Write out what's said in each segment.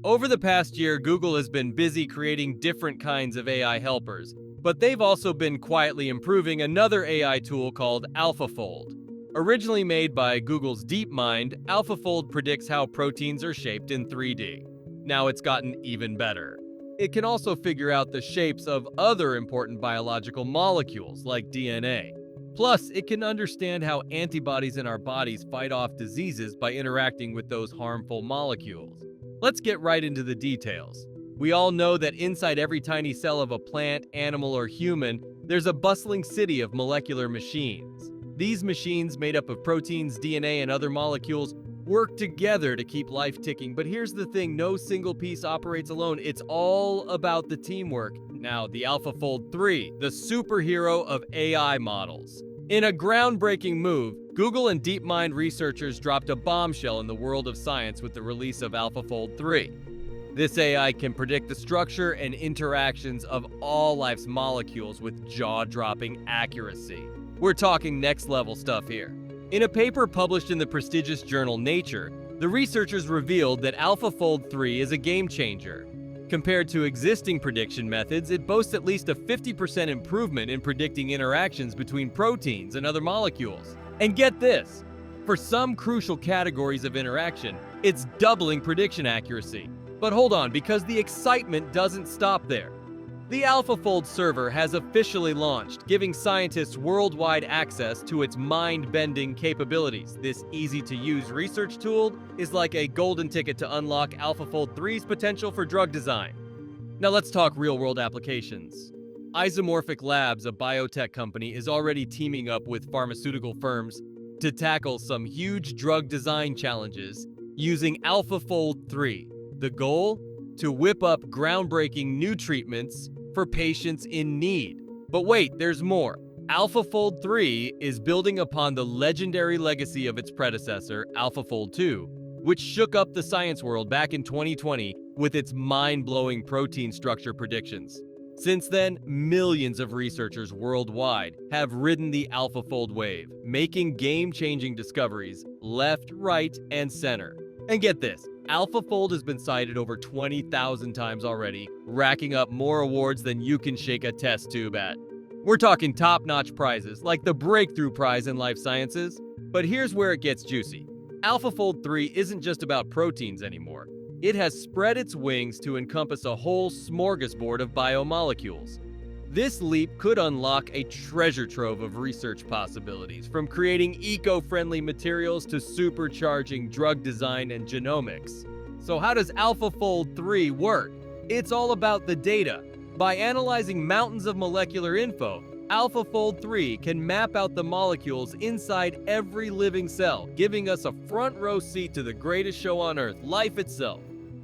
Over the past year, Google has been busy creating different kinds of AI helpers, but they've also been quietly improving another AI tool called AlphaFold. Originally made by Google's DeepMind, AlphaFold predicts how proteins are shaped in 3D. Now it's gotten even better. It can also figure out the shapes of other important biological molecules like DNA. Plus, it can understand how antibodies in our bodies fight off diseases by interacting with those harmful molecules. Let's get right into the details. We all know that inside every tiny cell of a plant, animal, or human, there's a bustling city of molecular machines. These machines, made up of proteins, DNA, and other molecules, work together to keep life ticking. But here's the thing, no single piece operates alone. It's all about the teamwork. Now, the AlphaFold 3, the superhero of AI models. In a groundbreaking move, Google and DeepMind researchers dropped a bombshell in the world of science with the release of AlphaFold 3. This AI can predict the structure and interactions of all life's molecules with jaw-dropping accuracy. We're talking next-level stuff here. In a paper published in the prestigious journal Nature, the researchers revealed that AlphaFold 3 is a game-changer. Compared to existing prediction methods, it boasts at least a 50% improvement in predicting interactions between proteins and other molecules. And get this, for some crucial categories of interaction, it's doubling prediction accuracy. But hold on, because the excitement doesn't stop there. The AlphaFold server has officially launched, giving scientists worldwide access to its mind-bending capabilities. This easy-to-use research tool is like a golden ticket to unlock AlphaFold 3's potential for drug design. Now let's talk real-world applications. Isomorphic Labs, a biotech company, is already teaming up with pharmaceutical firms to tackle some huge drug design challenges using AlphaFold 3. The goal? To whip up groundbreaking new treatments for patients in need. But wait, there's more. AlphaFold 3 is building upon the legendary legacy of its predecessor, AlphaFold 2, which shook up the science world back in 2020 with its mind-blowing protein structure predictions. Since then, millions of researchers worldwide have ridden the AlphaFold wave, making game-changing discoveries left, right, and center. And get this, AlphaFold has been cited over 20,000 times already, racking up more awards than you can shake a test tube at. We're talking top-notch prizes, like the Breakthrough Prize in Life Sciences. But here's where it gets juicy. AlphaFold 3 isn't just about proteins anymore. It has spread its wings to encompass a whole smorgasbord of biomolecules. This leap could unlock a treasure trove of research possibilities, from creating eco-friendly materials to supercharging drug design and genomics. So how does AlphaFold 3 work? It's all about the data. By analyzing mountains of molecular info, AlphaFold 3 can map out the molecules inside every living cell, giving us a front-row seat to the greatest show on Earth, life itself.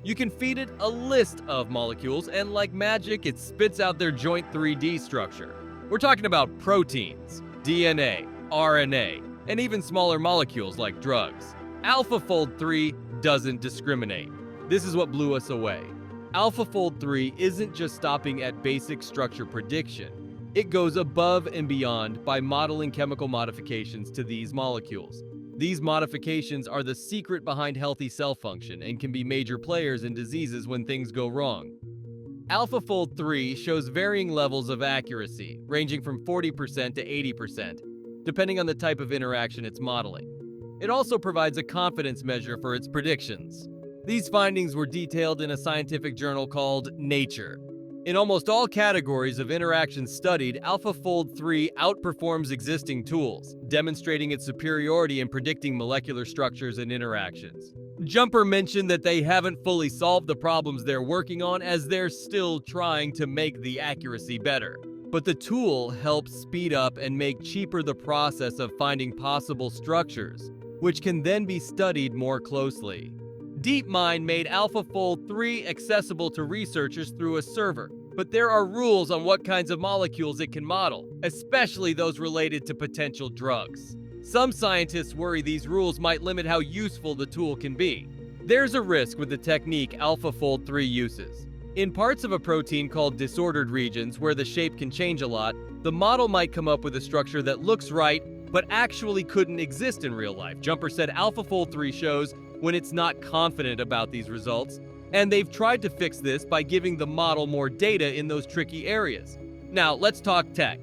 You can feed it a list of molecules, and like magic, it spits out their joint 3D structure. We're talking about proteins, DNA, RNA, and even smaller molecules like drugs. AlphaFold 3 doesn't discriminate. This is what blew us away. AlphaFold 3 isn't just stopping at basic structure prediction. It goes above and beyond by modeling chemical modifications to these molecules. These modifications are the secret behind healthy cell function and can be major players in diseases when things go wrong. AlphaFold 3 shows varying levels of accuracy, ranging from 40% to 80%, depending on the type of interaction it's modeling. It also provides a confidence measure for its predictions. These findings were detailed in a scientific journal called Nature. In almost all categories of interactions studied, AlphaFold 3 outperforms existing tools, demonstrating its superiority in predicting molecular structures and interactions. Jumper mentioned that they haven't fully solved the problems they're working on, as they're still trying to make the accuracy better. But the tool helps speed up and make cheaper the process of finding possible structures, which can then be studied more closely. DeepMind made AlphaFold 3 accessible to researchers through a server, but there are rules on what kinds of molecules it can model, especially those related to potential drugs. Some scientists worry these rules might limit how useful the tool can be. There's a risk with the technique AlphaFold 3 uses. In parts of a protein called disordered regions, where the shape can change a lot, the model might come up with a structure that looks right, but actually couldn't exist in real life. Jumper said AlphaFold 3 shows when it's not confident about these results, And they've tried to fix this by giving the model more data in those tricky areas. Now, let's talk tech.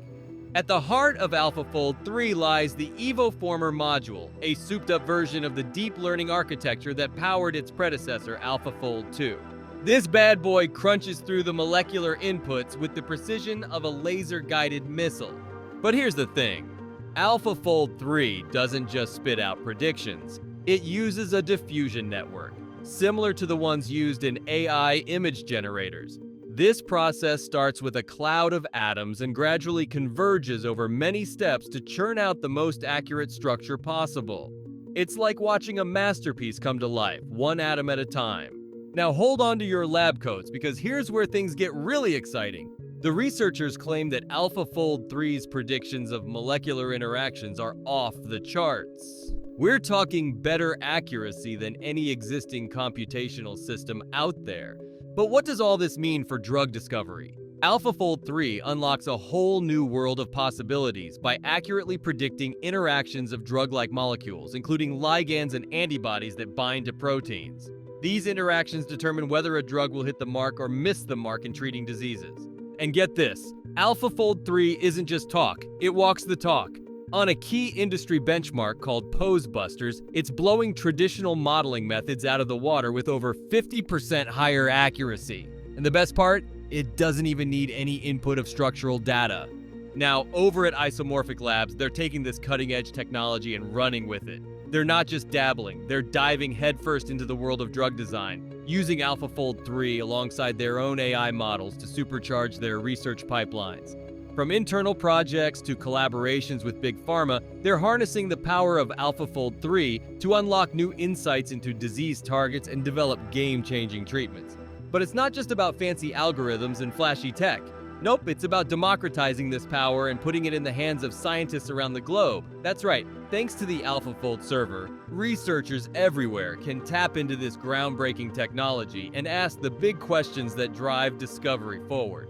At the heart of AlphaFold 3 lies the EvoFormer module, a souped-up version of the deep learning architecture that powered its predecessor, AlphaFold 2. This bad boy crunches through the molecular inputs with the precision of a laser-guided missile. But here's the thing. AlphaFold 3 doesn't just spit out predictions. It uses a diffusion network, similar to the ones used in AI image generators. This process starts with a cloud of atoms and gradually converges over many steps to churn out the most accurate structure possible. It's like watching a masterpiece come to life, one atom at a time. Now hold on to your lab coats, because here's where things get really exciting. The researchers claim that AlphaFold 3's predictions of molecular interactions are off the charts. We're talking better accuracy than any existing computational system out there. But what does all this mean for drug discovery? AlphaFold 3 unlocks a whole new world of possibilities by accurately predicting interactions of drug-like molecules, including ligands and antibodies that bind to proteins. These interactions determine whether a drug will hit the mark or miss the mark in treating diseases. And get this, AlphaFold 3 isn't just talk, it walks the talk. On a key industry benchmark called Pose Busters, it's blowing traditional modeling methods out of the water with over 50% higher accuracy. And the best part? It doesn't even need any input of structural data. Now, over at Isomorphic Labs, they're taking this cutting-edge technology and running with it. They're not just dabbling, they're diving headfirst into the world of drug design, using AlphaFold 3 alongside their own AI models to supercharge their research pipelines. From internal projects to collaborations with Big Pharma, they're harnessing the power of AlphaFold 3 to unlock new insights into disease targets and develop game-changing treatments. But it's not just about fancy algorithms and flashy tech. Nope, it's about democratizing this power and putting it in the hands of scientists around the globe. That's right, thanks to the AlphaFold server, researchers everywhere can tap into this groundbreaking technology and ask the big questions that drive discovery forward.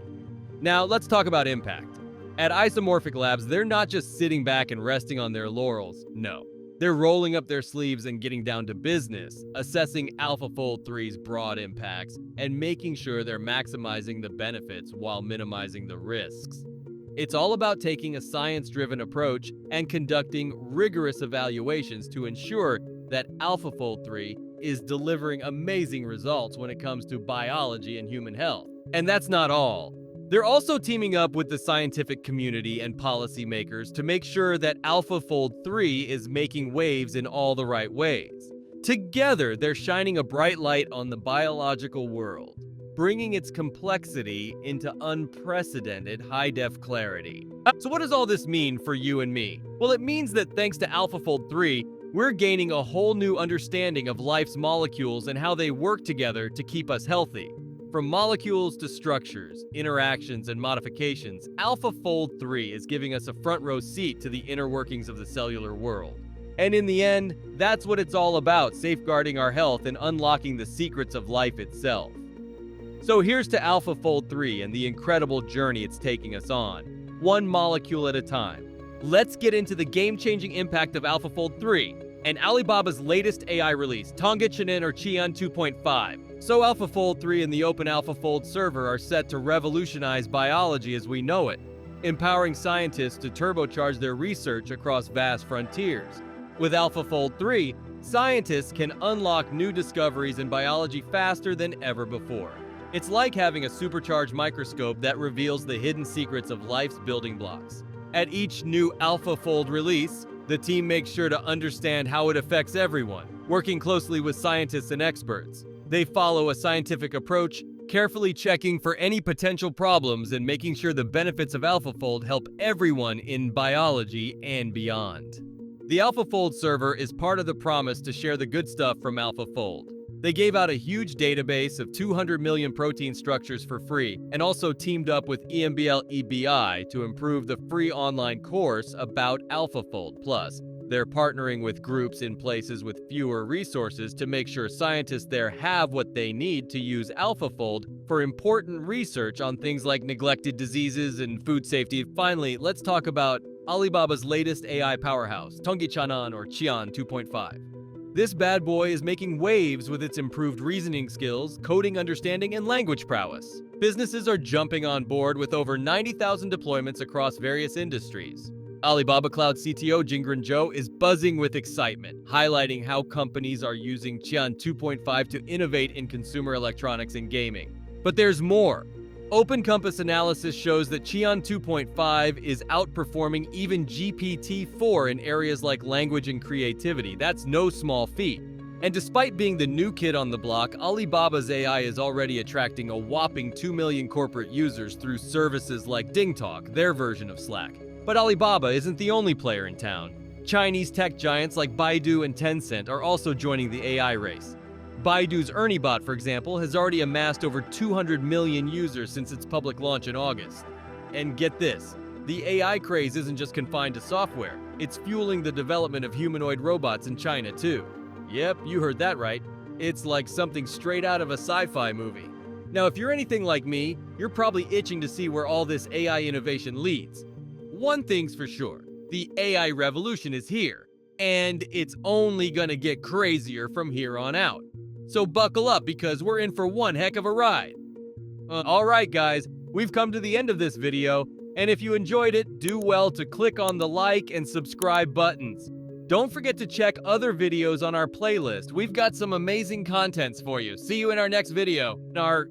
Now, let's talk about impact. At Isomorphic Labs, they're not just sitting back and resting on their laurels. No. They're rolling up their sleeves and getting down to business, assessing AlphaFold 3's broad impacts and making sure they're maximizing the benefits while minimizing the risks. It's all about taking a science-driven approach and conducting rigorous evaluations to ensure that AlphaFold 3 is delivering amazing results when it comes to biology and human health. And that's not all. They're also teaming up with the scientific community and policymakers to make sure that AlphaFold 3 is making waves in all the right ways. Together, they're shining a bright light on the biological world, bringing its complexity into unprecedented high-def clarity. So what does all this mean for you and me? Well, it means that thanks to AlphaFold 3, we're gaining a whole new understanding of life's molecules and how they work together to keep us healthy. From molecules to structures, interactions, and modifications, AlphaFold 3 is giving us a front-row seat to the inner workings of the cellular world. And in the end, that's what it's all about, safeguarding our health and unlocking the secrets of life itself. So here's to AlphaFold 3 and the incredible journey it's taking us on, one molecule at a time. Let's get into the game-changing impact of AlphaFold 3 and Alibaba's latest AI release, Tongichinen or Qian 2.5. So AlphaFold 3 and the Open AlphaFold server are set to revolutionize biology as we know it, empowering scientists to turbocharge their research across vast frontiers. With AlphaFold 3, scientists can unlock new discoveries in biology faster than ever before. It's like having a supercharged microscope that reveals the hidden secrets of life's building blocks. At each new AlphaFold release, the team makes sure to understand how it affects everyone, working closely with scientists and experts. They follow a scientific approach, carefully checking for any potential problems and making sure the benefits of AlphaFold help everyone in biology and beyond. The AlphaFold server is part of the promise to share the good stuff from AlphaFold. They gave out a huge database of 200 million protein structures for free and also teamed up with EMBL EBI to improve the free online course about AlphaFold. Plus, they're partnering with groups in places with fewer resources to make sure scientists there have what they need to use AlphaFold for important research on things like neglected diseases and food safety. Finally, let's talk about Alibaba's latest AI powerhouse, Tongichinen or Qian 2.5. This bad boy is making waves with its improved reasoning skills, coding understanding, and language prowess. Businesses are jumping on board with over 90,000 deployments across various industries. Alibaba Cloud CTO Jingren Zhou is buzzing with excitement, highlighting how companies are using Qian 2.5 to innovate in consumer electronics and gaming. But there's more. Open Compass analysis shows that Qian 2.5 is outperforming even GPT-4 in areas like language and creativity. That's no small feat. And despite being the new kid on the block, Alibaba's AI is already attracting a whopping 2 million corporate users through services like DingTalk, their version of Slack. But Alibaba isn't the only player in town. Chinese tech giants like Baidu and Tencent are also joining the AI race. Baidu's ErnieBot, for example, has already amassed over 200 million users since its public launch in August. And get this, the AI craze isn't just confined to software. It's fueling the development of humanoid robots in China, too. Yep, you heard that right. It's like something straight out of a sci-fi movie. Now, if you're anything like me, you're probably itching to see where all this AI innovation leads. One thing's for sure, the AI revolution is here, and it's only gonna get crazier from here on out. So buckle up because we're in for one heck of a ride. Alright guys, we've come to the end of this video, and if you enjoyed it, do well to click on the like and subscribe buttons. Don't forget to check other videos on our playlist. We've got some amazing contents for you. See you in our next video, our